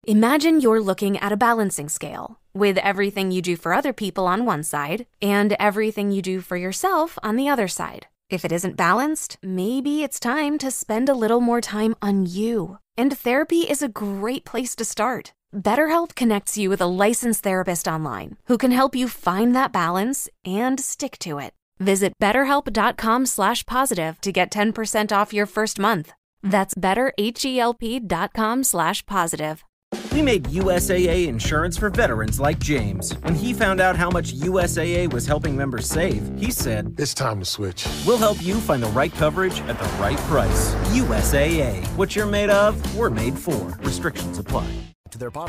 Imagine you're looking at a balancing scale with everything you do for other people on one side and everything you do for yourself on the other side. If it isn't balanced, maybe it's time to spend a little more time on you. And therapy is a great place to start. BetterHelp connects you with a licensed therapist online who can help you find that balance and stick to it. Visit BetterHelp.com/positive to get 10% off your first month. That's BetterHelp.com/positive. We made USAA insurance for veterans like James. When he found out how much USAA was helping members save, he said, "It's time to switch." We'll help you find the right coverage at the right price. USAA. What you're made of, we're made for. Restrictions apply. To their pop.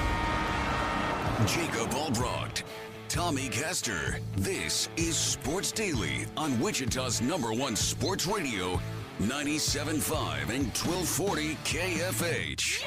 Jacob Albrocht, Tommy Castor. This is Sports Daily on Wichita's #1 sports radio, 97.5 and 1240 KFH.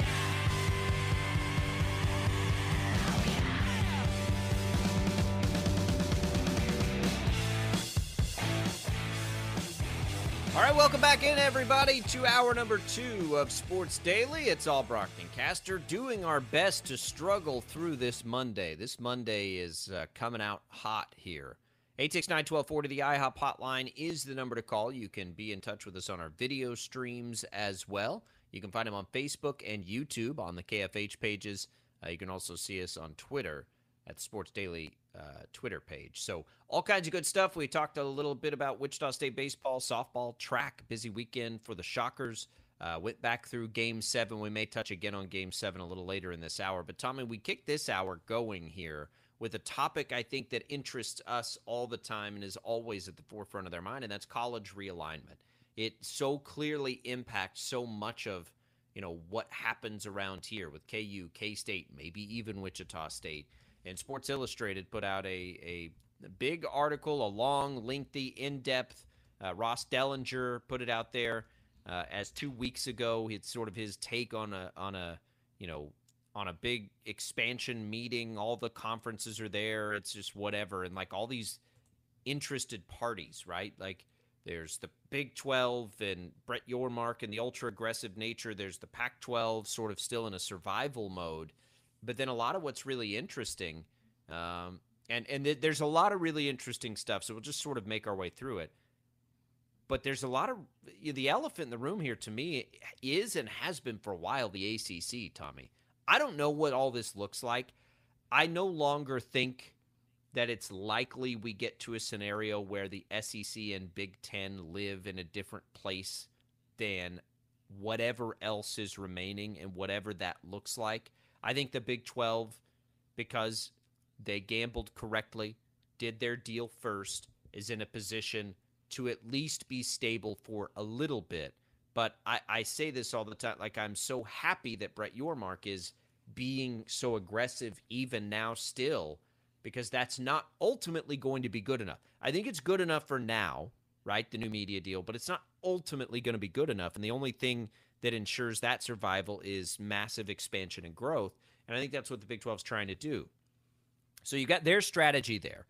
All right, welcome back in, everybody, to hour number 2 of Sports Daily. It's Albrocht and Castor doing our best to struggle through this Monday. This Monday is coming out hot here. 869-1240, the IHOP hotline is the number to call. You can be in touch with us on our video streams as well. You can find them on Facebook and YouTube on the KFH pages. You can also see us on Twitter at the Sports Daily Twitter page. So all kinds of good stuff. We talked a little bit about Wichita State baseball, softball, track. Busy weekend for the Shockers. Went back through Game 7. We may touch again on Game 7 a little later in this hour. But, Tommy, we kicked this hour going here with a topic I think that interests us all the time and is always at the forefront of their mind, and that's college realignment. It so clearly impacts so much of, what happens around here with KU, K-State, maybe even Wichita State. And Sports Illustrated put out a big article, a long, lengthy, in-depth. Ross Dellinger put it out there as 2 weeks ago. It's sort of his take on a big expansion meeting. All the conferences are there. It's just whatever, and like all these interested parties, right? Like there's the Big 12 and Brett Yormark and the ultra-aggressive nature. There's the Pac-12 sort of still in a survival mode. But then a lot of what's really interesting, there's a lot of really interesting stuff, so we'll just sort of make our way through it. But there's a lot of the elephant in the room here to me is and has been for a while the ACC, Tommy. I don't know what all this looks like. I no longer think that it's likely we get to a scenario where the SEC and Big Ten live in a different place than whatever else is remaining and whatever that looks like. I think the Big 12, because they gambled correctly, did their deal first, is in a position to at least be stable for a little bit. But I say this all the time, like I'm so happy that Brett Yormark is being so aggressive even now still, because that's not ultimately going to be good enough. I think it's good enough for now, right, the new media deal, but it's not ultimately going to be good enough. And the only thing that ensures that survival is massive expansion and growth. And I think that's what the Big 12 is trying to do. So you got their strategy there.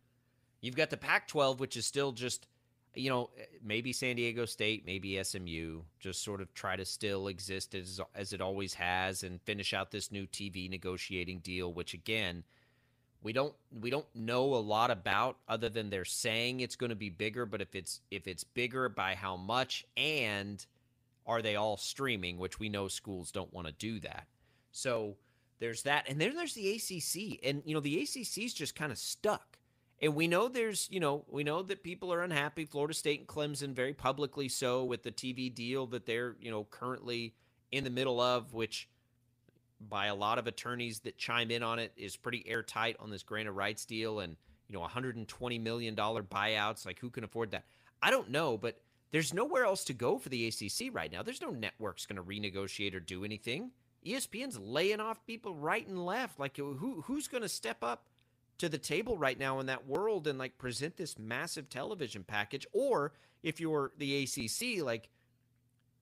You've got the Pac-12, which is still just, maybe San Diego State, maybe SMU, just sort of try to still exist as it always has and finish out this new TV negotiating deal, which again, we don't know a lot about other than they're saying it's going to be bigger, but if it's bigger, by how much, and are they all streaming, which we know schools don't want to do that. So there's that. And then there's the ACC. And, the ACC is just kind of stuck. And we know we know that people are unhappy. Florida State and Clemson very publicly so with the TV deal that they're, currently in the middle of, which by a lot of attorneys that chime in on it is pretty airtight on this grant of rights deal and, $120 million buyouts. Like, who can afford that? I don't know, but there's nowhere else to go for the ACC right now. There's no networks going to renegotiate or do anything. ESPN's laying off people right and left. Like, who's going to step up to the table right now in that world and, like, present this massive television package? Or if you're the ACC, like,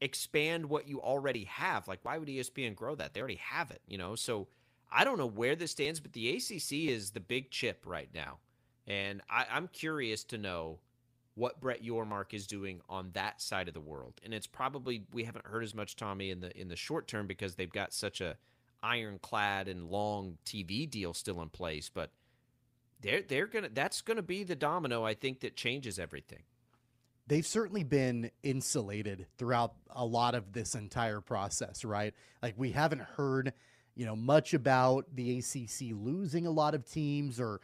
expand what you already have. Like, why would ESPN grow that? They already have it, So I don't know where this stands, but the ACC is the big chip right now. And I'm curious to know what Brett Yormark is doing on that side of the world. And it's probably, we haven't heard as much, Tommy, in the short term because they've got such a ironclad and long TV deal still in place, but that's gonna be the domino, I think, that changes everything. They've certainly been insulated throughout a lot of this entire process, right? Like, we haven't heard, much about the ACC losing a lot of teams or,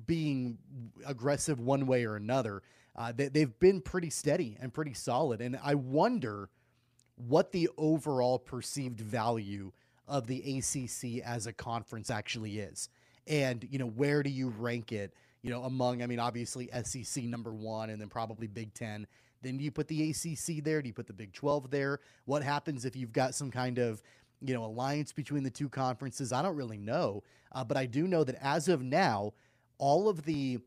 being aggressive one way or another. They've been pretty steady and pretty solid. And I wonder what the overall perceived value of the ACC as a conference actually is. And, where do you rank it, among, obviously SEC number one and then probably Big Ten. Then do you put the ACC there? Do you put the Big 12 there? What happens if you've got some kind of, alliance between the two conferences? I don't really know. But I do know that as of now, all of the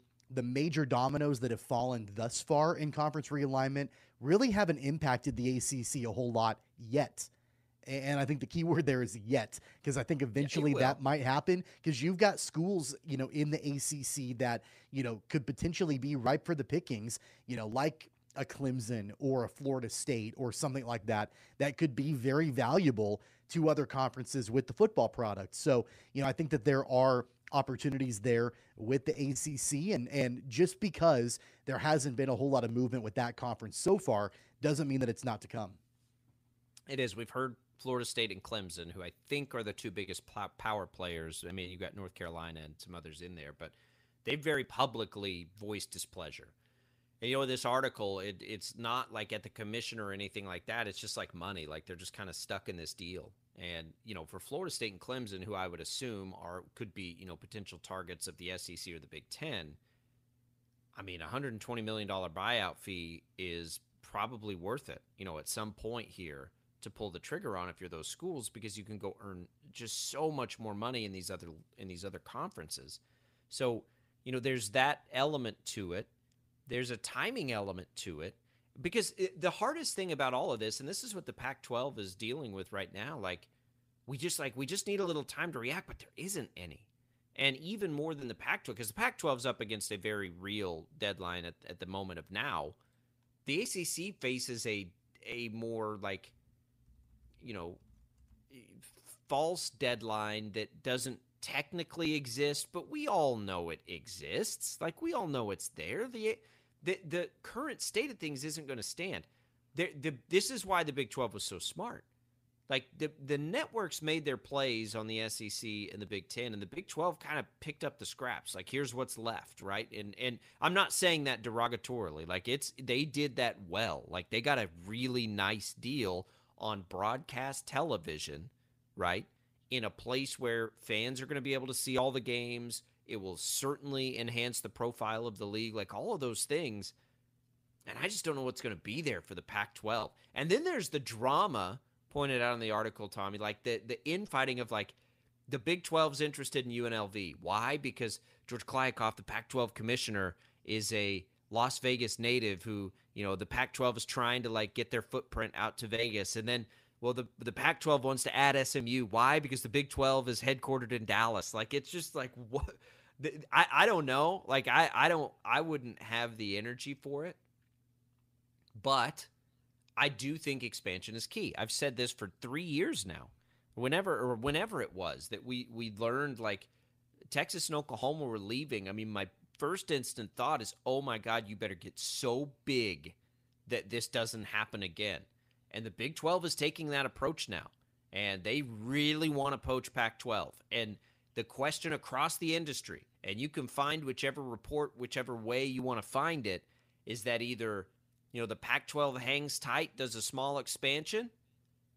major dominoes that have fallen thus far in conference realignment really haven't impacted the ACC a whole lot yet. And I think the key word there is yet, because I think eventually that might happen, because you've got schools, in the ACC that, could potentially be ripe for the pickings, like a Clemson or a Florida State or something like that, that could be very valuable to other conferences with the football product. So, I think that there are opportunities there with the ACC, and just because there hasn't been a whole lot of movement with that conference so far doesn't mean that it's not to come. It is. We've heard Florida State and Clemson, who I think are the two biggest power players. I mean, you've got North Carolina and some others in there, but they've very publicly voiced displeasure. And, this article, it's not like at the commission or anything like that. It's just like money. Like, they're just kind of stuck in this deal. And, for Florida State and Clemson, who I would assume could be, potential targets of the SEC or the Big Ten, $120 million buyout fee is probably worth it, at some point here, to pull the trigger on if you're those schools, because you can go earn just so much more money in these other conferences. So, there's that element to it. There's a timing element to it, because the hardest thing about all of this, and this is what the Pac-12 is dealing with right now, we just need a little time to react, but there isn't any. And even more than the Pac-12, because the Pac-12 is up against a very real deadline at the moment of now, the ACC faces a more false deadline that doesn't technically exist, but we all know it exists. Like, we all know it's there. The current state of things isn't going to stand. This is why the Big 12 was so smart. Like, the networks made their plays on the SEC and the Big 10, and the Big 12 kind of picked up the scraps. Like, here's what's left, right? And I'm not saying that derogatorily. Like, they did that well. Like, they got a really nice deal on broadcast television, right, in a place where fans are going to be able to see all the games. It will certainly enhance the profile of the league, like all of those things. And I just don't know what's going to be there for the Pac-12. And then there's the drama pointed out in the article, Tommy, like the infighting of, like, the Big 12's interested in UNLV. Why? Because George Kliavkoff, the Pac-12 commissioner, is a Las Vegas native who, the Pac-12 is trying to, like, get their footprint out to Vegas. And then, well, the Pac-12 wants to add SMU. Why? Because the Big 12 is headquartered in Dallas. Like, it's just like, what? I don't know. Like, I wouldn't have the energy for it. But I do think expansion is key. I've said this for 3 years now. Whenever it was that we learned, like, Texas and Oklahoma were leaving. I mean, my first instant thought is, oh my God, you better get so big that this doesn't happen again. And the Big 12 is taking that approach now. And they really want to poach Pac-12. And the question across the industry, and you can find whichever report, whichever way you want to find it, is that either, the Pac-12 hangs tight, does a small expansion,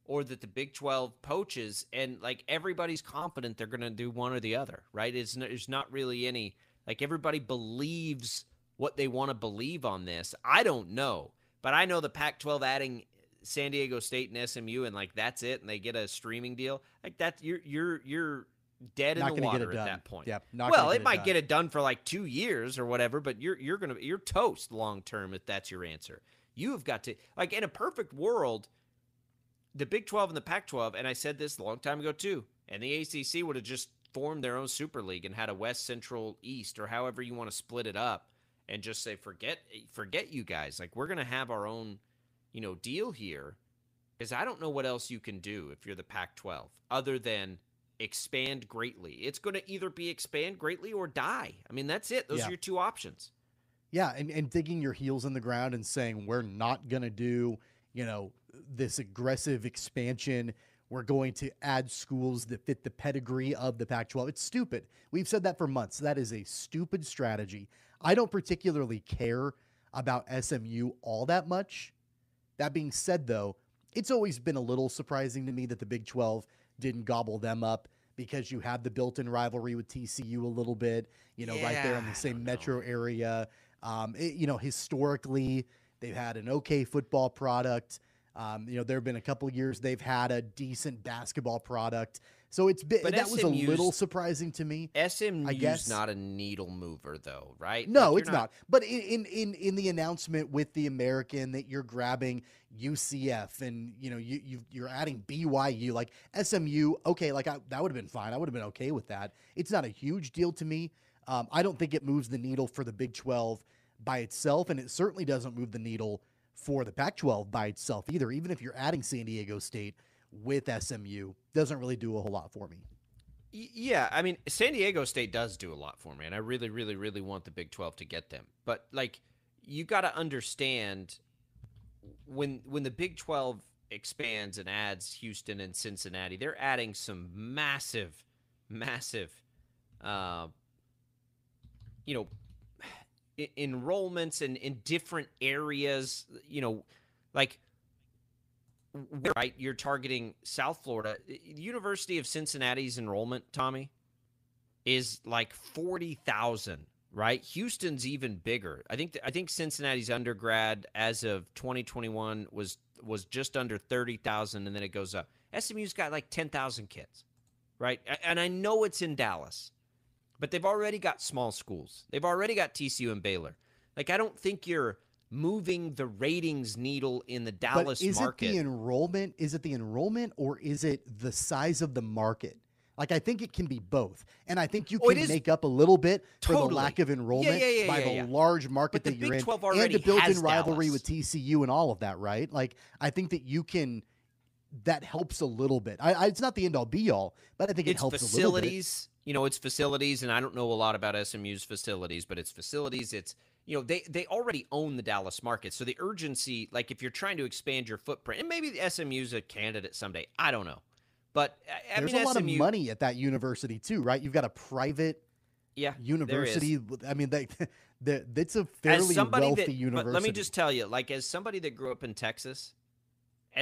or that the Big 12 poaches, and, like, everybody's confident they're going to do one or the other, right? There's not really any, like, everybody believes what they want to believe on this. I don't know, but I know the Pac-12 adding San Diego State and SMU, and, like, that's it, and they get a streaming deal. Like, that, you're dead in the water at that point. Yep, it might get it done for like 2 years or whatever, but you're toast long term if that's your answer. You have got to, like, in a perfect world, the Big 12 and the Pac-12, and I said this a long time ago too, and the ACC would have just formed their own super league and had a West, Central, East, or however you want to split it up, and just say, forget you guys. Like, we're going to have our own, deal here. Because I don't know what else you can do if you're the Pac-12 other than expand greatly. It's going to either be expand greatly or die. I mean, that's it. Those are your two options. Yeah, and digging your heels in the ground and saying we're not going to do, this aggressive expansion. We're going to add schools that fit the pedigree of the Pac-12. It's stupid. We've said that for months. That is a stupid strategy. I don't particularly care about SMU all that much. That being said, though, it's always been a little surprising to me that the Big 12 didn't gobble them up, because you have the built-in rivalry with TCU a little bit, right there in the same metro area. Historically, they've had an okay football product. There have been a couple of years they've had a decent basketball product. So that was a little surprising to me. SMU's not a needle mover, though, right? No, it's not. But in the announcement with the American that you're grabbing UCF and you're adding BYU, like SMU, okay, like that would have been fine. I would have been okay with that. It's not a huge deal to me. I don't think it moves the needle for the Big 12 by itself, and it certainly doesn't move the needle for the Pac-12 by itself either. Even if you're adding San Diego State with SMU, doesn't really do a whole lot for me. Yeah, I mean, San Diego State does do a lot for me, and I really, really, really want the Big 12 to get them. But, you got to understand when the Big 12 expands and adds Houston and Cincinnati, they're adding some massive enrollments in different areas, right? You're targeting South Florida. The University of Cincinnati's enrollment, Tommy, is like 40,000, right? Houston's even bigger. I think Cincinnati's undergrad as of 2021 was just under 30,000, and then it goes up. SMU's got like 10,000 kids, right? And I know it's in Dallas, but they've already got small schools. They've already got TCU and Baylor. I don't think you're moving the ratings needle in the Dallas market. Is it the enrollment or is it the size of the market? I think it can be both. And I think you can make up a little bit for the lack of enrollment by the large market that you're in and the built-in rivalry with TCU and all of that, right? I think that that helps a little bit. It's not the end-all be-all, but I think it helps a little bit. It's facilities, and I don't know a lot about SMU's facilities, but it's facilities. It's they already own the Dallas market. So the urgency, if you're trying to expand your footprint, and maybe the SMU's a candidate someday, I don't know. But there's a lot of money at that university too, right? You've got a private university. I mean, that's a fairly wealthy university. But let me just tell you, as somebody that grew up in Texas,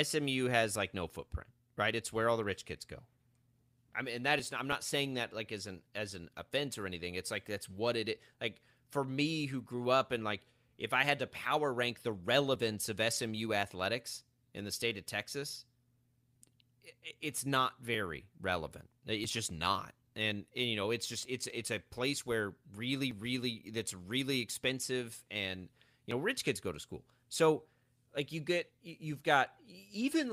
SMU has no footprint, right? It's where all the rich kids go. I mean, and that is, I'm not saying that as an offense or anything. It's that's what it is. For me, who grew up and if I had to power rank the relevance of SMU athletics in the state of Texas, it's not very relevant. It's just not. And it's a place where that's really expensive, and rich kids go to school. So you've got even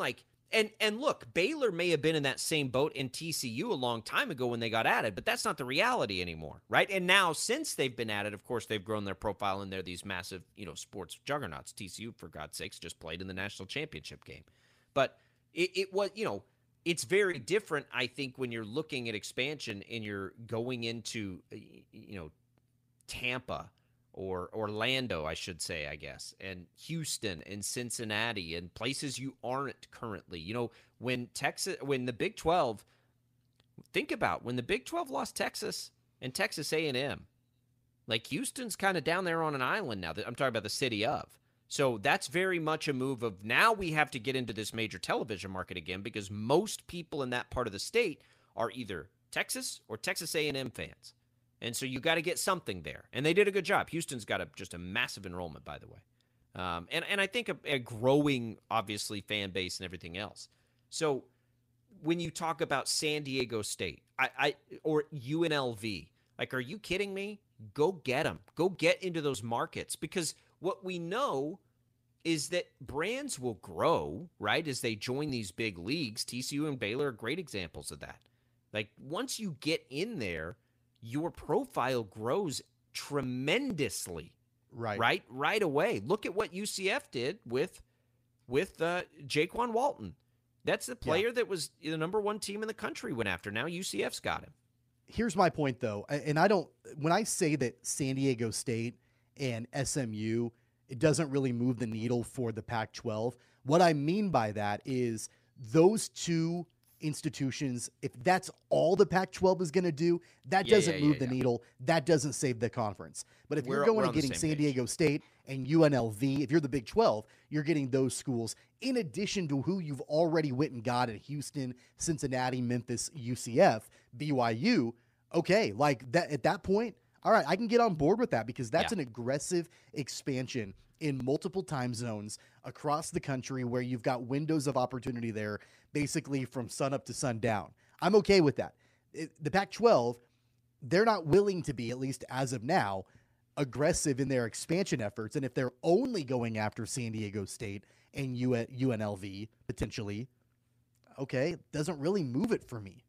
and look, Baylor may have been in that same boat in TCU a long time ago when they got added, but that's not the reality anymore, right? And now, since they've been added, of course, they've grown their profile, and they're these massive, sports juggernauts. TCU, for God's sakes, just played in the national championship game. But it was, it's very different, I think, when you're looking at expansion and you're going into, Tampa or Orlando, I should say, I guess, and Houston and Cincinnati and places you aren't currently. When the Big 12, think about when the Big 12 lost Texas and Texas A&M, Houston's kind of down there on an island now. I'm talking about the city of. So that's very much a move of now we have to get into this major television market again, because most people in that part of the state are either Texas or Texas A&M fans. And so you got to get something there. And they did a good job. Houston's got just a massive enrollment, by the way. And I think a growing, obviously, fan base and everything else. So when you talk about San Diego State or UNLV, are you kidding me? Go get them. Go get into those markets, because what we know is that brands will grow, right, as they join these big leagues. TCU and Baylor are great examples of that. Once you get in there, your profile grows tremendously. Right away. Look at what UCF did with with Jaquan Walton. That's the player that was the number one team in the country went after. Now UCF's got him. Here's my point, though, and when I say that San Diego State and SMU, it doesn't really move the needle for the Pac-12, what I mean by that is those two institutions, if that's all the Pac-12 is going to do, that doesn't move the needle. That doesn't save the conference. But if you're going and getting San Diego State and UNLV, if you're the Big 12, you're getting those schools in addition to who you've already went and got at Houston, Cincinnati, Memphis, UCF, BYU. Okay, like that at that point, all right, I can get on board with that because that's an aggressive expansion in multiple time zones across the country where you've got windows of opportunity there basically from sun up to sundown. I'm okay with that. The Pac-12, they're not willing to be, at least as of now, aggressive in their expansion efforts. And if they're only going after San Diego State and UNLV potentially, okay, doesn't really move it for me.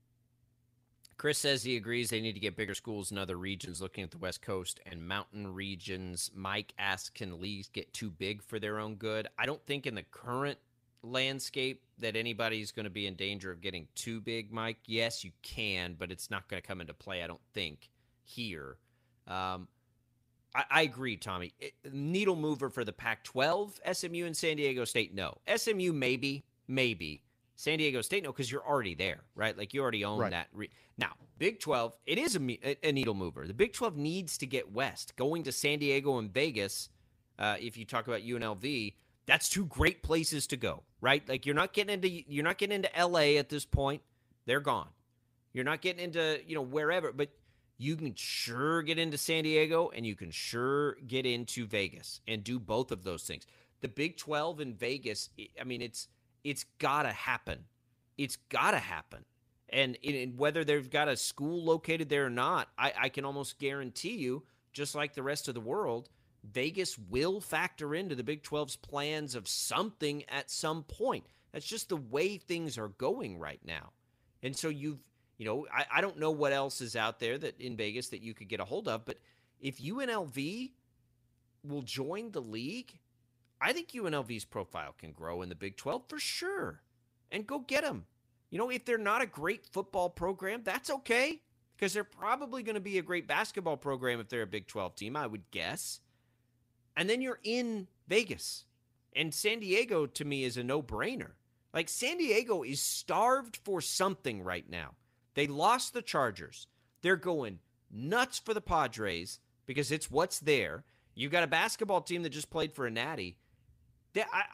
Chris says he agrees they need to get bigger schools in other regions, looking at the West Coast and mountain regions. Mike asks, can leagues get too big for their own good? I don't think in the current landscape that anybody's going to be in danger of getting too big, Mike. Yes, you can, but it's not going to come into play, I don't think, here. I agree, Tommy. Needle mover for the Pac-12, SMU and San Diego State, no. SMU, maybe. San Diego State, no, because you're already there, right? Like you already own that. Now, Big 12, it is a needle mover. The Big 12 needs to get west. Going to San Diego and Vegas, if you talk about UNLV, that's two great places to go, right? Like you're not getting into LA at this point. They're gone. You're not getting into, wherever, but you can sure get into San Diego and you can sure get into Vegas and do both of those things. The Big 12 in Vegas, I mean, it's got to happen. It's got to happen. And whether they've got a school located there or not, I can almost guarantee you, just like the rest of the world, Vegas will factor into the Big 12's plans of something at some point. That's just the way things are going right now. And so I don't know what else is out there that in Vegas that you could get a hold of, but if UNLV will join the league, I think UNLV's profile can grow in the Big 12 for sure. And go get them. If they're not a great football program, that's okay, because they're probably going to be a great basketball program if they're a Big 12 team, I would guess. And then you're in Vegas. And San Diego, to me, is a no-brainer. Like, San Diego is starved for something right now. They lost the Chargers. They're going nuts for the Padres because it's what's there. You've got a basketball team that just played for a natty.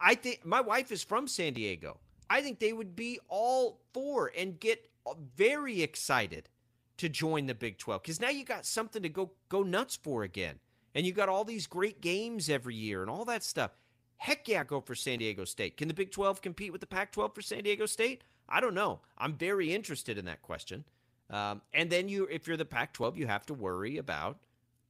I think my wife is from San Diego. I think they would be all for and get very excited to join the Big 12 because now you got something to go nuts for again. And you got all these great games every year and all that stuff. Heck yeah, go for San Diego State. Can the Big 12 compete with the Pac-12 for San Diego State? I don't know. I'm very interested in that question. And then if you're the Pac-12, you have to worry about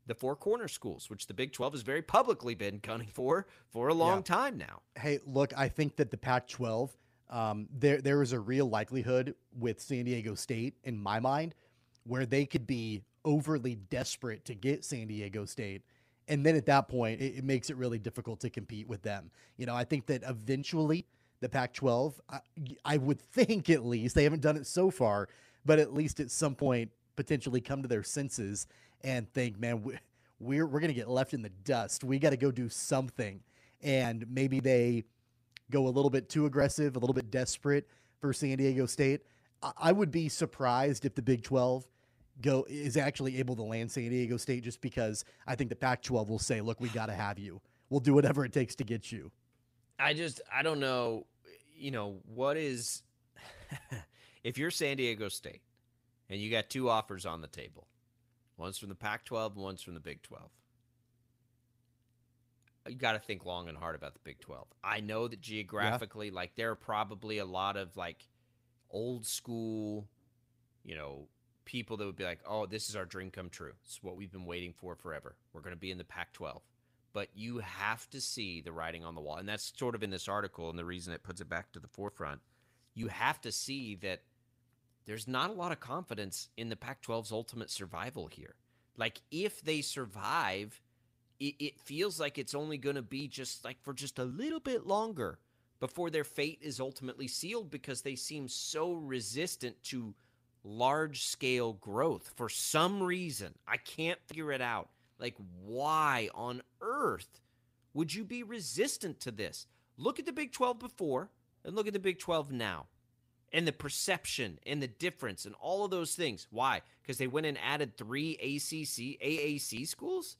the Four Corner schools, which the Big 12 has very publicly been gunning for a long time now. Hey, look, I think that the Pac-12, there is a real likelihood with San Diego State, in my mind, where they could be overly desperate to get San Diego State. And then at that point, it makes it really difficult to compete with them. I think that eventually the Pac-12, I would think at least, they haven't done it so far, but at least at some point potentially come to their senses and think, man, we're going to get left in the dust. We got to go do something. And maybe they go a little bit too aggressive, a little bit desperate for San Diego State. I would be surprised if the Big 12 is actually able to land San Diego State, just because I think the Pac-12 will say, look, we got to have you. We'll do whatever it takes to get you. I don't know, what is, if you're San Diego State and you got two offers on the table, one's from the Pac-12 and one's from the Big 12. You got to think long and hard about the Big 12. I know that geographically, there are probably a lot of old school, people that would be like, oh, this is our dream come true. It's what we've been waiting for forever. We're going to be in the Pac-12. But you have to see the writing on the wall. And that's sort of in this article, and the reason it puts it back to the forefront. You have to see that there's not a lot of confidence in the Pac-12's ultimate survival here. If they survive, it feels like it's only going to be for just a little bit longer before their fate is ultimately sealed because they seem so resistant to large-scale growth for some reason. I can't figure it out. Like, why on earth would you be resistant to this? Look at the Big 12 before and look at the Big 12 now. And the perception and the difference and all of those things. Why? Because they went and added 3 AAC schools?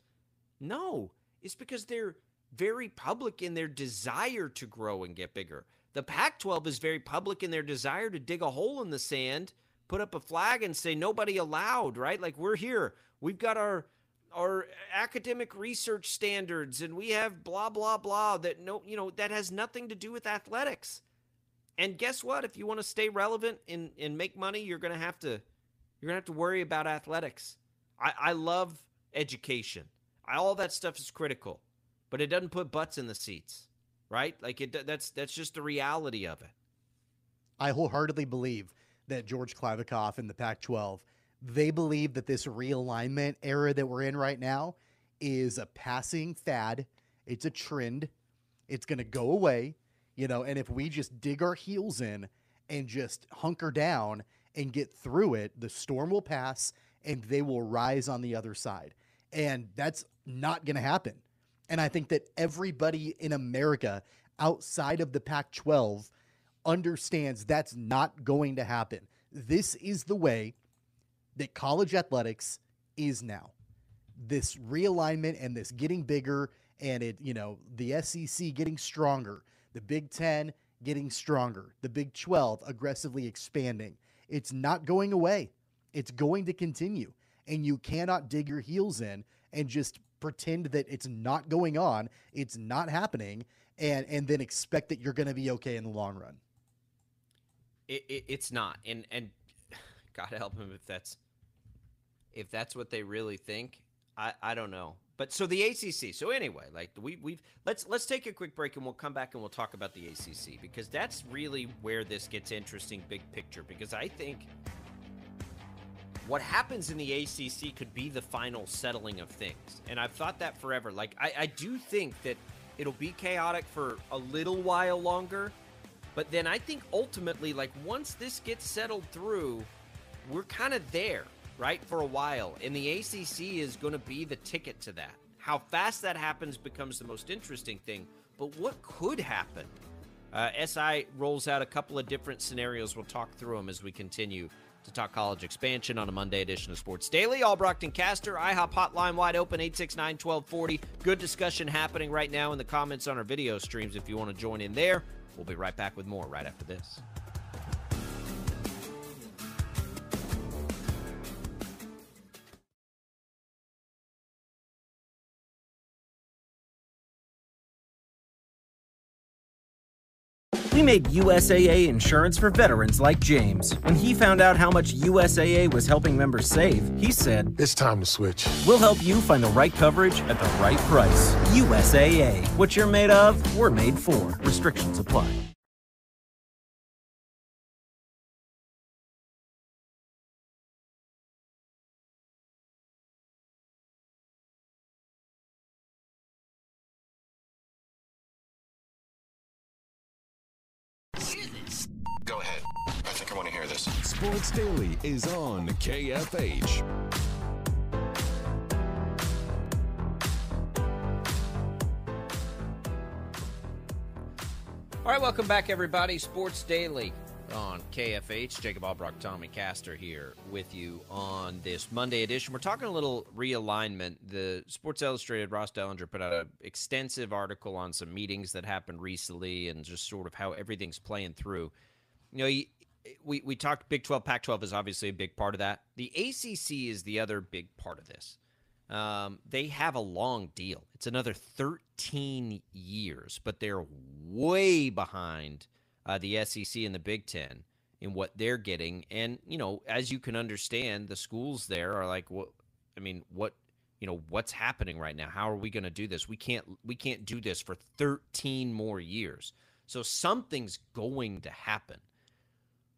No, it's because they're very public in their desire to grow and get bigger. The Pac-12 is very public in their desire to dig a hole in the sand, put up a flag and say nobody allowed, right? Like, we're here. We've got our academic research standards and we have blah, blah, blah that has nothing to do with athletics. And guess what? If you want to stay relevant and make money, you're going to have to worry about athletics. I love education. All that stuff is critical, but it doesn't put butts in the seats, right? Like that's just the reality of it. I wholeheartedly believe that George Kliavkoff and the Pac-12, they believe that this realignment era that we're in right now is a passing fad. It's a trend. It's going to go away, and if we just dig our heels in and just hunker down and get through it, the storm will pass and they will rise on the other side. And that's not going to happen. And I think that everybody in America outside of the Pac-12 understands that's not going to happen. This is the way that college athletics is now. This realignment and this getting bigger and the SEC getting stronger, the Big Ten getting stronger, the Big 12 aggressively expanding. It's not going away. It's going to continue. And you cannot dig your heels in and just pretend that it's not going on, it's not happening, and then expect that you're going to be okay in the long run. It's not. And God help him if that's what they really think. I don't know. But so the ACC. So anyway, like let's take a quick break and we'll come back and we'll talk about the ACC because that's really where this gets interesting, big picture. Because I think what happens in the ACC could be the final settling of things, and I've thought that forever. Like I do think that it'll be chaotic for a little while longer, but then I think ultimately, like once this gets settled through, we're kind of there. Right, for a while, and the ACC is going to be the ticket to that. How fast that happens becomes the most interesting thing, but what could happen? SI rolls out a couple of different scenarios. We'll talk through them as we continue to talk college expansion on a Monday edition of Sports Daily. Albrocht and Caster, IHOP hotline wide open, 869-1240. Good discussion happening right now in the comments on our video streams if you want to join in there. We'll be right back with more right after this. We made USAA insurance for veterans like James. When he found out how much USAA was helping members save, he said, "It's time to switch. We'll help you find the right coverage at the right price. USAA. What you're made of, we're made for. Restrictions apply." Go ahead. I think I want to hear this. Sports Daily is on KFH. All right, welcome back, everybody. Sports Daily on KFH. Jacob Albrocht, Tommy Caster here with you on this Monday edition. We're talking a little realignment. The Sports Illustrated, Ross Dellinger, put out an extensive article on some meetings that happened recently and just sort of how everything's playing through. We talked Big 12, Pac-12 is obviously a big part of that. The ACC is the other big part of this. They have a long deal. It's another 13 years, but they're way behind the SEC and the Big Ten in what they're getting. And, as you can understand, the schools there are like, what's happening right now? How are we going to do this? We can't do this for 13 more years. So something's going to happen.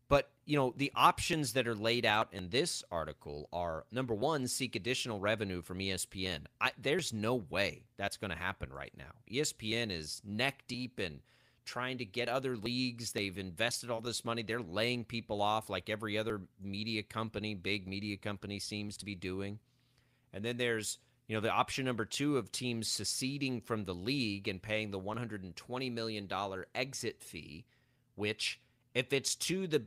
But, the options that are laid out in this article are, number one, seek additional revenue from ESPN. There's no way that's going to happen right now. ESPN is neck deep in trying to get other leagues. They've invested all this money. They're laying people off like every other media company, big media company seems to be doing. And then there's, the option number 2 of teams seceding from the league and paying the $120 million exit fee, which if it's to the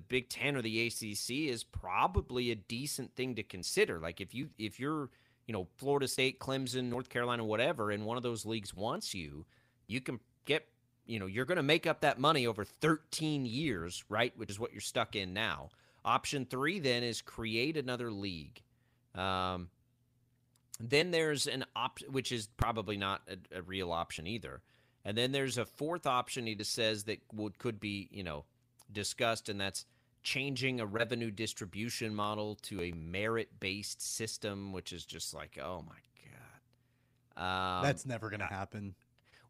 Big Ten or the ACC is probably a decent thing to consider. Like if you're Florida State, Clemson, North Carolina, whatever, and one of those leagues wants you, you can get, you're going to make up that money over 13 years, right? Which is what you're stuck in now. Option 3 then is create another league. Then there's an option, which is probably not a real option either. And then there's a 4th option he just says that could be, discussed, and that's changing a revenue distribution model to a merit-based system, which is just like, oh my God. That's never going to happen.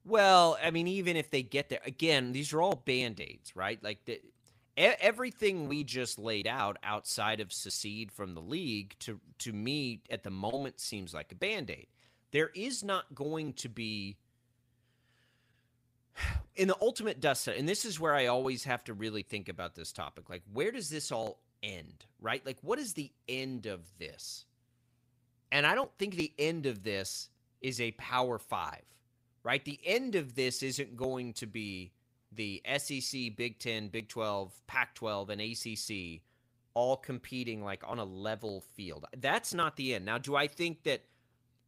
Well, I mean, even if they get there, again, these are all Band-Aids, right? Like everything we just laid out outside of secede from the league, to me, at the moment, seems like a Band-Aid. There is not going to be, in the ultimate dust set, and this is where I always have to really think about this topic, like, where does this all end, right? Like, what is the end of this? And I don't think the end of this is a Power 5, right? The end of this isn't going to be the SEC, Big 10, Big 12, Pac-12, and ACC all competing like on a level field. That's not the end. Now, do I think that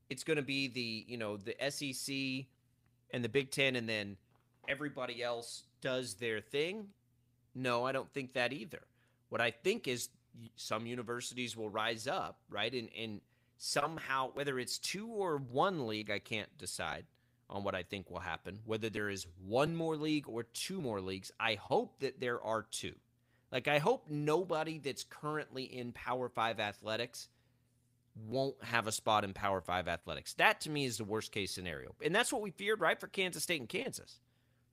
it's going to be the SEC and the Big 10 and then everybody else does their thing? No, I don't think that either. What I think is some universities will rise up, right? And somehow, whether it's 2 or 1 league, I can't decide on what I think will happen. Whether there is 1 more league or 2 more leagues, I hope that there are 2. Like, I hope nobody that's currently in Power 5 athletics won't have a spot in Power 5 athletics. That, to me, is the worst-case scenario. And that's what we feared, right, for Kansas State and Kansas.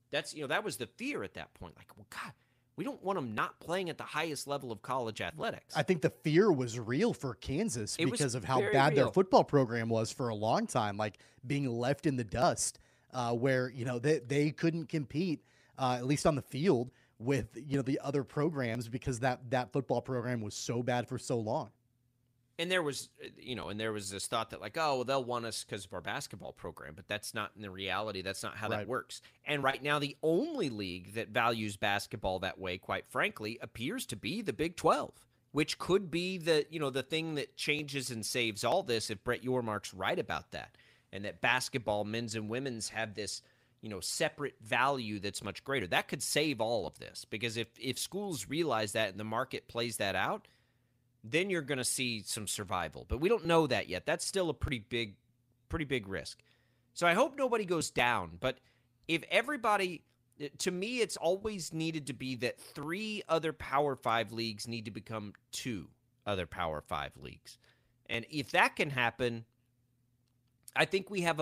That's, that was the fear at that point. Like, well, God, we don't want them not playing at the highest level of college athletics. I think the fear was real for Kansas because of how bad their football program was for a long time, like being left in the dust, where, they couldn't compete, at least on the field, with, the other programs because that football program was so bad for so long. And there was, this thought that like, oh, well, they'll want us because of our basketball program, but that's not in the reality. That's not how that works. And right now, the only league that values basketball that way, quite frankly, appears to be the Big 12, which could be the thing that changes and saves all this if Brett Yormark's right about that, and that basketball, men's and women's, have this, separate value that's much greater. That could save all of this, because if schools realize that and the market plays that out, then you're going to see some survival. But we don't know that yet. That's still a pretty big risk. So I hope nobody goes down. But if everybody, to me, it's always needed to be that 3 other Power 5 leagues need to become 2 other Power 5 leagues. And if that can happen, I think we have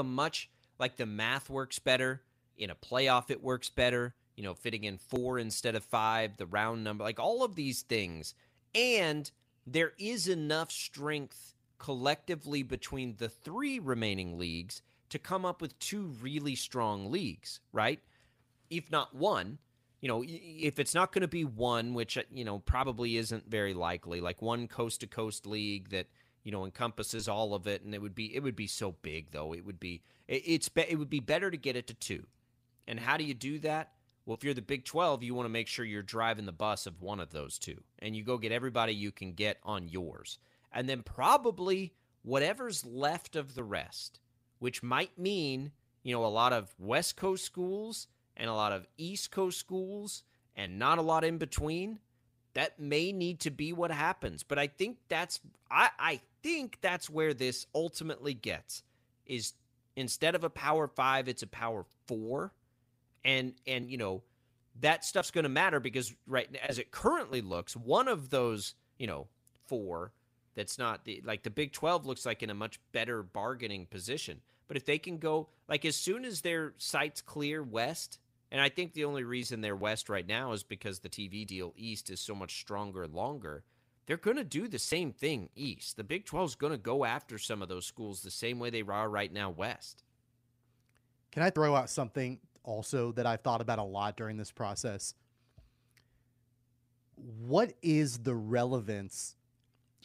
like the math works better. In a playoff, it works better. Fitting in 4 instead of 5, the round number, like all of these things. And there is enough strength collectively between the 3 remaining leagues to come up with 2 really strong leagues, right? If not 1, if it's not going to be 1, which, probably isn't very likely, like 1 coast-to-coast league that, encompasses all of it, and it would be so big, though. It would be better to get it to 2. And how do you do that? Well, if you're the Big 12, you want to make sure you're driving the bus of one of those 2, and you go get everybody you can get on yours. And then probably whatever's left of the rest, which might mean, a lot of West Coast schools and a lot of East Coast schools and not a lot in between, that may need to be what happens. But I think I think that's where this ultimately gets, is instead of a Power 5, it's a Power 4. And that stuff's going to matter because right as it currently looks, one of those, 4 that's not the Big 12 looks like in a much better bargaining position. But if they can go, like, as soon as their sites clear west, and I think the only reason they're west right now is because the TV deal east is so much stronger and longer, they're going to do the same thing east. The Big 12 is going to go after some of those schools the same way they are right now west. Can I throw out something also that I've thought about a lot during this process. What is the relevance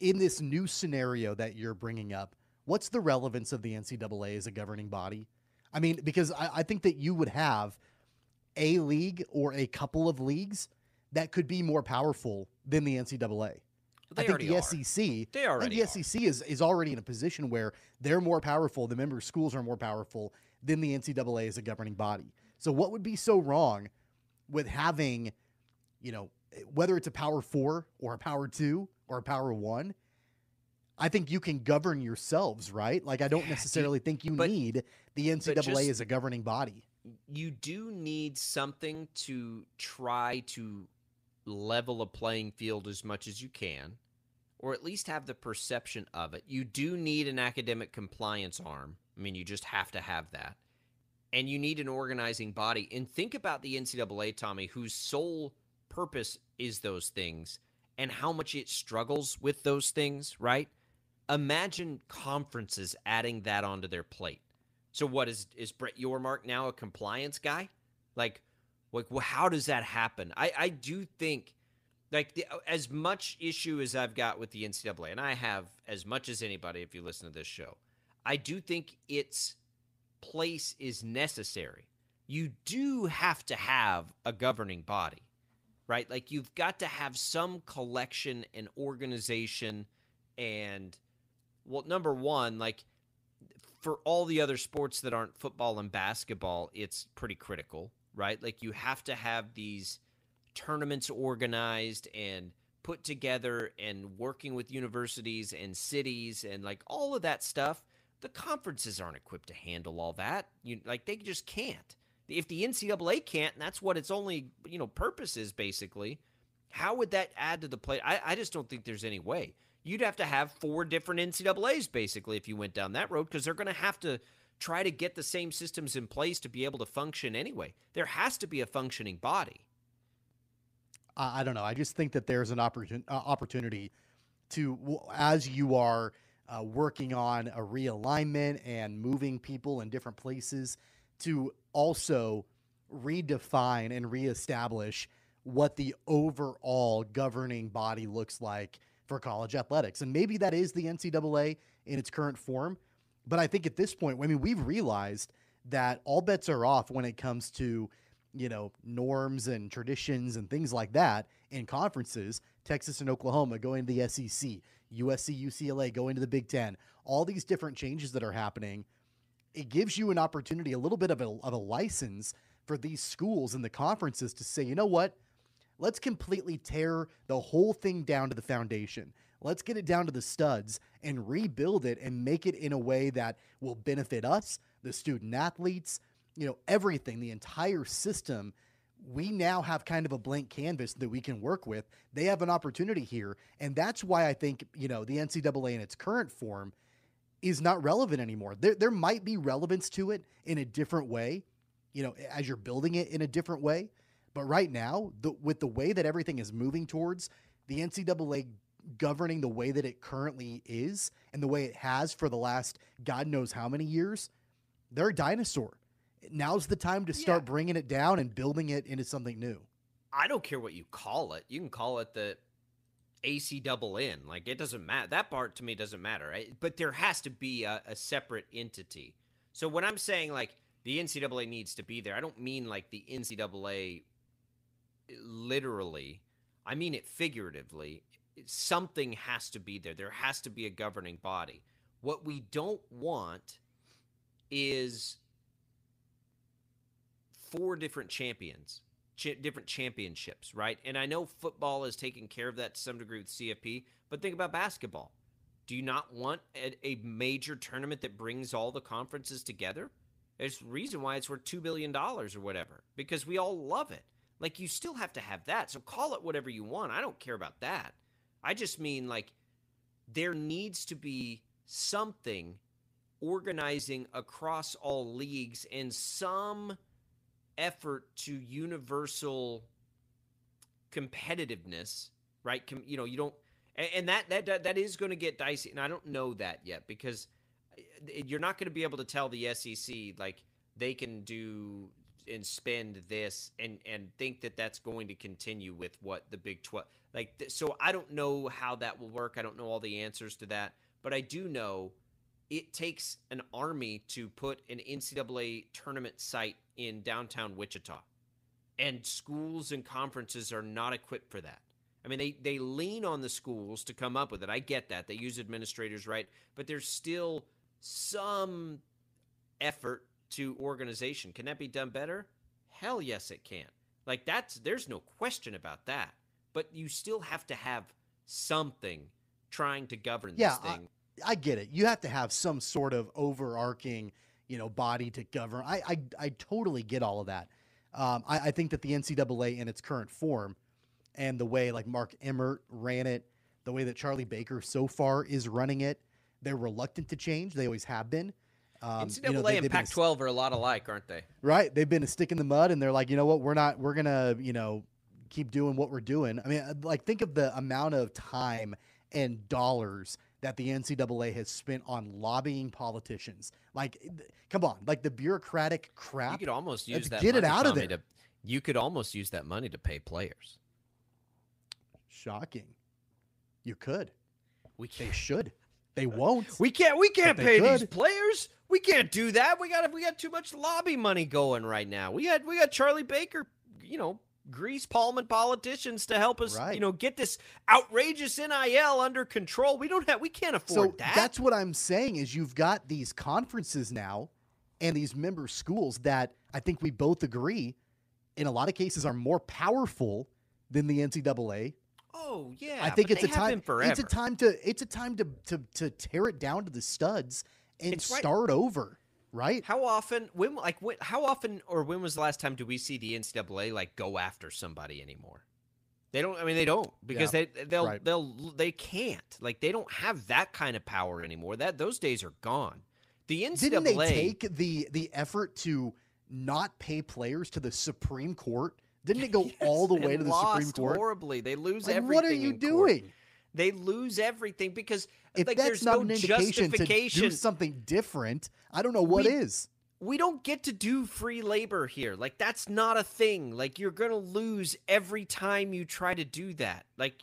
in this new scenario that you're bringing up? What's the relevance of the NCAA as a governing body? I mean, because I think that you would have a league or a couple of leagues that could be more powerful than the NCAA. I think the SEC, SEC is already in a position where they're more powerful. The member schools are more powerful than the NCAA as a governing body. So what would be so wrong with having, whether it's a Power 4 or a Power 2 or a Power 1, I think you can govern yourselves, right? Like, I don't necessarily think you need the NCAA as a governing body. You do need something to try to level a playing field as much as you can, or at least have the perception of it. You do need an academic compliance arm. I mean, you just have to have that. And you need an organizing body. And think about the NCAA, Tommy, whose sole purpose is those things and how much it struggles with those things, right? Imagine conferences adding that onto their plate. So what is Brett Yormark now a compliance guy? Like how does that happen? I do think, as much issue as I've got with the NCAA, and I have as much as anybody if you listen to this show, I do think its place is necessary. You do have to have a governing body, right? Like, you've got to have some collection and organization and, well, number one, like, for all the other sports that aren't football and basketball, it's pretty critical, right? Like, you have to have these tournaments organized and put together and working with universities and cities and like all of that stuff. The conferences aren't equipped to handle all that. They just can't. If the NCAA can't, and that's what its only purpose is basically, how would that add to the plate? I just don't think there's any way. You'd have to have 4 different NCAAs basically if you went down that road, because they're going to have to try to get the same systems in place to be able to function anyway. There has to be a functioning body. I don't know. I just think that there's an opportunity to, as you are working on a realignment and moving people in different places, to also redefine and reestablish what the overall governing body looks like for college athletics. And maybe that is the NCAA in its current form. But I think at this point, we've realized that all bets are off when it comes to, norms and traditions and things like that in conferences. Texas and Oklahoma going to the SEC, USC, UCLA going to the Big Ten, all these different changes that are happening. It gives you an opportunity, a little bit of a license for these schools and the conferences to say, you know what? Let's completely tear the whole thing down to the foundation. Let's get it down to the studs and rebuild it and make it in a way that will benefit us, the student athletes, everything, the entire system. We now have kind of a blank canvas that we can work with. They have an opportunity here. And that's why I think, the NCAA in its current form is not relevant anymore. There might be relevance to it in a different way, as you're building it in a different way. But right now, with the way that everything is moving towards, the NCAA governing the way that it currently is and the way it has for the last God knows how many years, they're a dinosaur. Now's the time to start bringing it down and building it into something new. I don't care what you call it. You can call it the ACNN. Like, it doesn't matter. That part to me doesn't matter, right? But there has to be a separate entity. So when I'm saying, like, the NCAA needs to be there, I don't mean, like, the NCAA literally. I mean it figuratively. Something has to be there. There has to be a governing body. What we don't want is 4 different different championships, right? And I know football is taking care of that to some degree with CFP, but think about basketball. Do you not want a major tournament that brings all the conferences together? There's a reason why it's worth $2 billion or whatever, because we all love it. Like, you still have to have that. So call it whatever you want. I don't care about that. I just mean, like, there needs to be something organizing across all leagues and some effort to universal competitiveness, right? You don't, and that is going to get dicey. And I don't know that yet, because you're not going to be able to tell the SEC, like, they can do spend this and think that that's going to continue with what the Big 12 so I don't know how that will work. I don't know all the answers to that, but I do know it takes an army to put an NCAA tournament site in downtown Wichita, and schools and conferences are not equipped for that. I mean, they lean on the schools to come up with it. I get that. They use administrators, right? But there's still some effort to organization. Can that be done better? Hell yes, it can. Like, there's no question about that. But you still have to have something trying to govern this thing. I get it. You have to have some sort of overarching, body to govern. I totally get all of that. I think that the NCAA in its current form and the way like Mark Emmert ran it, the way that Charlie Baker so far is running it, they're reluctant to change. They always have been. NCAA and Pac-12 are a lot alike, aren't they? Right. They've been a stick in the mud, and they're like, you know what? We're going to, keep doing what we're doing. I mean, like, think of the amount of time and dollars that the NCAA has spent on lobbying politicians. Like, come on, like the bureaucratic crap. You could almost use that. Get it out of there. You could almost use that money to pay players. Shocking. You could. They should. They won't. We can't pay these players. We can't do that. We got too much lobby money going right now. We got Charlie Baker, grease palming politicians to help us, get this outrageous NIL under control. We can't afford that. That's what I'm saying is you've got these conferences now and these member schools that I think we both agree in a lot of cases are more powerful than the NCAA. Oh yeah. I think it's a time to tear it down to the studs and start over. Right? How often when was the last time do we see the NCAA go after somebody anymore? They don't because they can't. Like, they don't have that kind of power anymore. Those days are gone. The NCAA didn't they take the effort to not pay players to the Supreme Court? Didn't it go all the way to the Supreme Court? Horribly. They lose everything. What are you doing? Court. They lose everything because if that's there's not no an indication justification to do something different, I don't know what is. We don't get to do free labor here. Like, that's not a thing. Like, you're going to lose every time you try to do that. Like,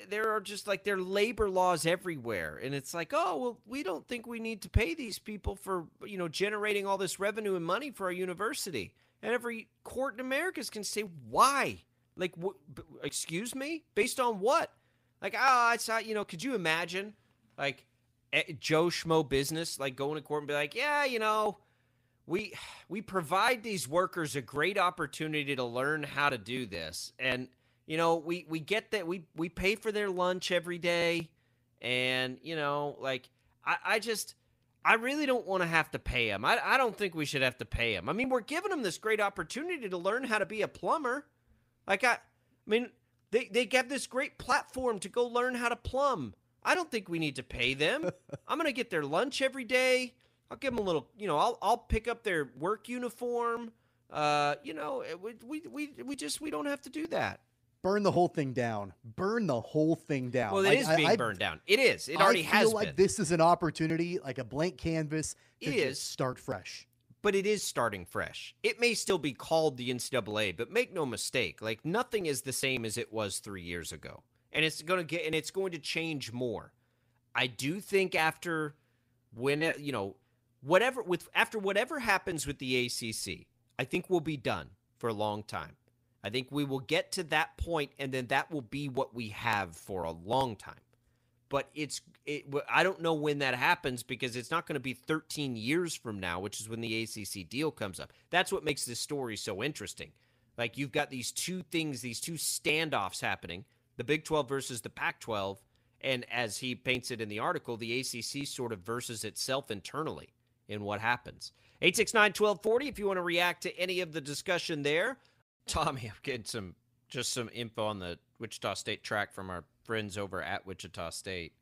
there are just there are labor laws everywhere. And it's like, oh, well, we don't think we need to pay these people for, generating all this revenue and money for our university. And every court in America can say, why? Like, excuse me? Based on what? Like, it's not, could you imagine, Joe Schmo business, going to court and be like, yeah, we provide these workers a great opportunity to learn how to do this. And, we get that we pay for their lunch every day. And, I really don't want to have to pay them. I don't think we should have to pay them. I mean, we're giving them this great opportunity to learn how to be a plumber. They get this great platform to go learn how to plumb. I don't think we need to pay them. I'm going to get their lunch every day. I'll give them a little, I'll pick up their work uniform. We don't have to do that. Burn the whole thing down. Burn the whole thing down. Well, it is being burned down. It is. It already has been. I feel like this is an opportunity, like a blank canvas to just start fresh. But it is starting fresh. It may still be called the NCAA, but make no mistake, nothing is the same as it was 3 years ago. And it's going to change more. I do think after whatever happens with the ACC, I think we'll be done for a long time. I think we will get to that point, and then that will be what we have for a long time. But I don't know when that happens because it's not going to be 13 years from now, which is when the ACC deal comes up. That's what makes this story so interesting. You've got these two things, these two standoffs happening, the Big 12 versus the Pac-12, and as he paints it in the article, the ACC sort of versus itself internally in what happens. 869-1240 if you want to react to any of the discussion there. Tommy, I'm getting some info on the Wichita State track from our friends over at Wichita State.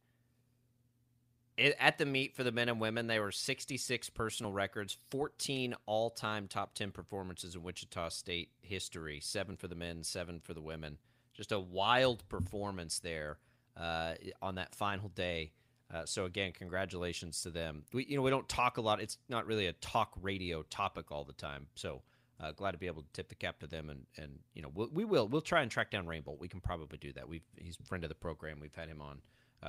At the meet for the men and women, there were 66 personal records, 14 all-time top 10 performances in Wichita State history, 7 for the men, 7 for the women. Just a wild performance there on that final day So again, congratulations to them. We don't talk a lot. It's not really a talk radio topic all the time. So glad to be able to tip the cap to them, and we'll try and track down Rainbolt. We can probably do that. He's a friend of the program. We've had him on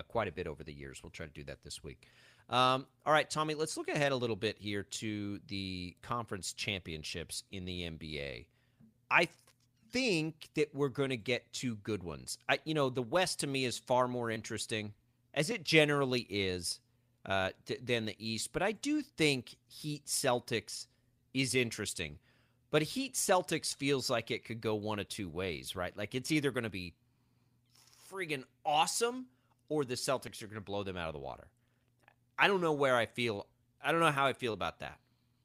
quite a bit over the years. We'll try to do that this week. All right, Tommy, let's look ahead a little bit here to the conference championships in the NBA. I think that we're going to get two good ones. The West to me is far more interesting, as it generally is, than the East. But I do think Heat Celtics is interesting. But Heat Celtics feels like it could go one of two ways, right? Like it's either going to be friggin' awesome or the Celtics are going to blow them out of the water. I don't know how I feel about that.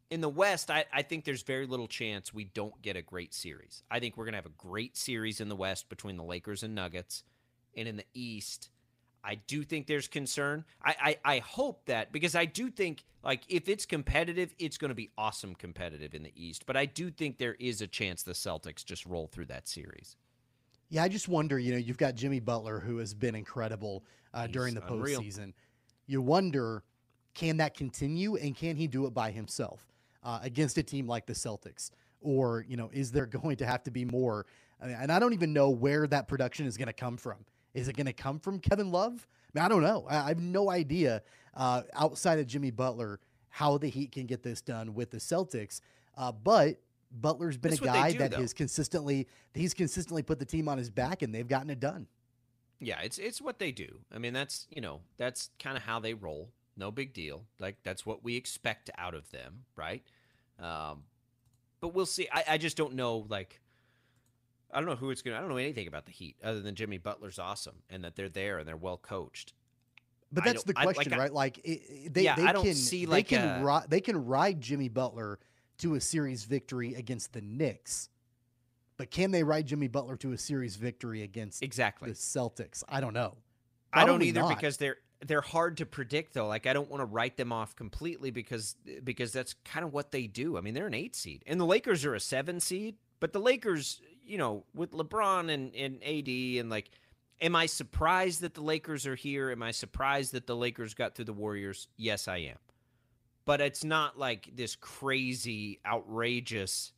In the West, I think there's very little chance we don't get a great series. I think we're going to have a great series in the West between the Lakers and Nuggets. And in the East, I do think there's concern. I hope that, because I do think, like, if it's competitive, it's going to be awesome competitive in the East. But I do think there is a chance the Celtics just roll through that series. Yeah, I just wonder, you've got Jimmy Butler, who has been incredible during the postseason. You wonder, can that continue, and can he do it by himself against a team like the Celtics? Or, is there going to have to be more? And I don't even know where that production is going to come from. Is it going to come from Kevin Love? I don't know. I have no idea outside of Jimmy Butler how the Heat can get this done with the Celtics. But Butler's been a guy that he's consistently put the team on his back, and they've gotten it done. Yeah, it's what they do. I mean, that's kind of how they roll. No big deal. Like, that's what we expect out of them, right? But we'll see. I just don't know, like, I don't know who it's going to – I don't know anything about the Heat other than Jimmy Butler's awesome and that they're there and they're well coached. But that's the question, right? Like, they can ride Jimmy Butler to a series victory against the Knicks, but can they ride Jimmy Butler to a series victory against the Celtics? I don't know. I don't either, because they're hard to predict, though. Like, I don't want to write them off completely because that's kind of what they do. I mean, they're an 8 seed, and the Lakers are a 7 seed, but the Lakers – with LeBron and AD, and like, am I surprised that the Lakers are here? Am I surprised that the Lakers got through the Warriors? Yes, I am. But it's not like this crazy, outrageous,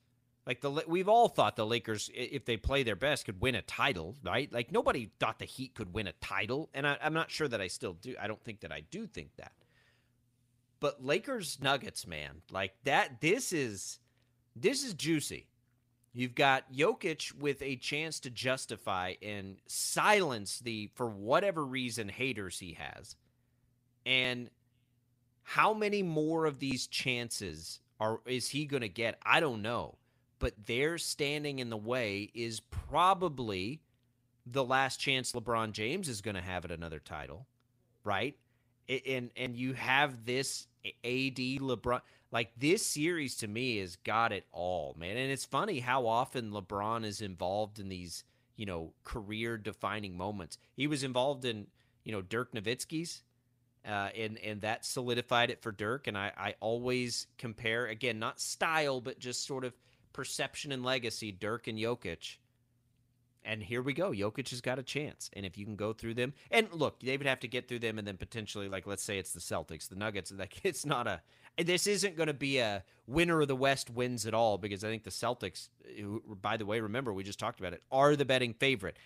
like we've all thought the Lakers, if they play their best, could win a title, right? Like, nobody thought the Heat could win a title, and I'm not sure that I still do. I don't think that I do think that. But Lakers Nuggets, man, like that, this is juicy. You've got Jokic with a chance to justify and silence the, for whatever reason, haters he has. And how many more of these chances is he going to get? I don't know. But their standing in the way is probably the last chance LeBron James is going to have at another title, right? And you have this AD LeBron. Like, this series to me has got it all, man. And it's funny how often LeBron is involved in these, career-defining moments. He was involved in, Dirk Nowitzki's, and that solidified it for Dirk. And I always compare, again, not style, but just sort of perception and legacy, Dirk and Jokic. And here we go. Jokic has got a chance. And if you can go through them, and look, they would have to get through them, and then potentially, like, let's say it's the Celtics, the Nuggets. Like, this isn't going to be a winner of the West wins it all, because I think the Celtics, who, by the way, remember, we just talked about it, are the betting favorite.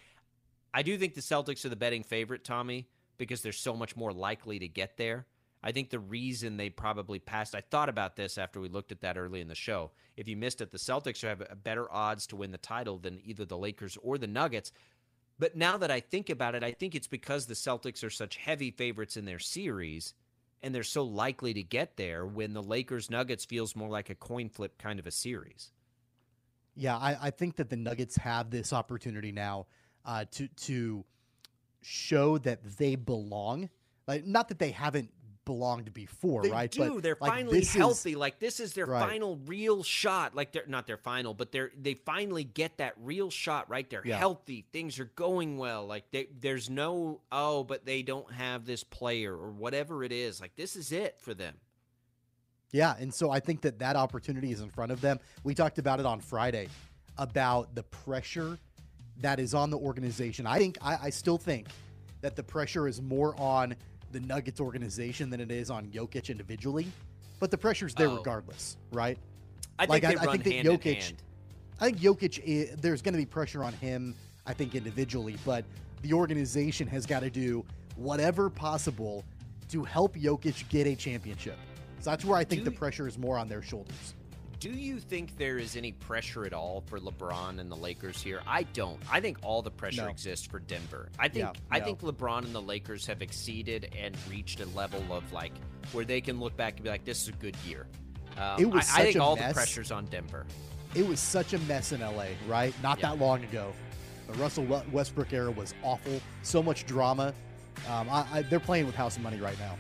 I do think the Celtics are the betting favorite, Tommy, because they're so much more likely to get there. I think the reason they probably passed, I thought about this after we looked at that early in the show. If you missed it, the Celtics have a better odds to win the title than either the Lakers or the Nuggets. But now that I think about it, I think it's because the Celtics are such heavy favorites in their series, and they're so likely to get there, when the Lakers-Nuggets feels more like a coin flip kind of a series. Yeah, I think that the Nuggets have this opportunity now to show that they belong. Like, not that they haven't belonged before, they right? do. But they're like, finally healthy. Like, this is their right. final real shot. Like, they're not their final, but they finally get that real shot, right? They're healthy. Things are going well. Like, there's no, but they don't have this player or whatever it is. Like, this is it for them. Yeah, and so I think that opportunity is in front of them. We talked about it on Friday, about the pressure that is on the organization. I still think that the pressure is more on the Nuggets organization than it is on Jokic individually, but the pressure's there regardless, right? I think they run think that hand in Jokic, hand. I think Jokic, there's going to be pressure on him, I think, individually, but the organization has got to do whatever possible to help Jokic get a championship. So that's where I think the pressure is more on their shoulders. Do you think there is any pressure at all for LeBron and the Lakers here? I don't. I think all the pressure exists for Denver. I think LeBron and the Lakers have exceeded and reached a level of like where they can look back and be like, this is a good year. I think all the pressure's on Denver. It was such a mess in LA, right? Not that long ago. The Russell Westbrook era was awful. So much drama. They're playing with house money right now.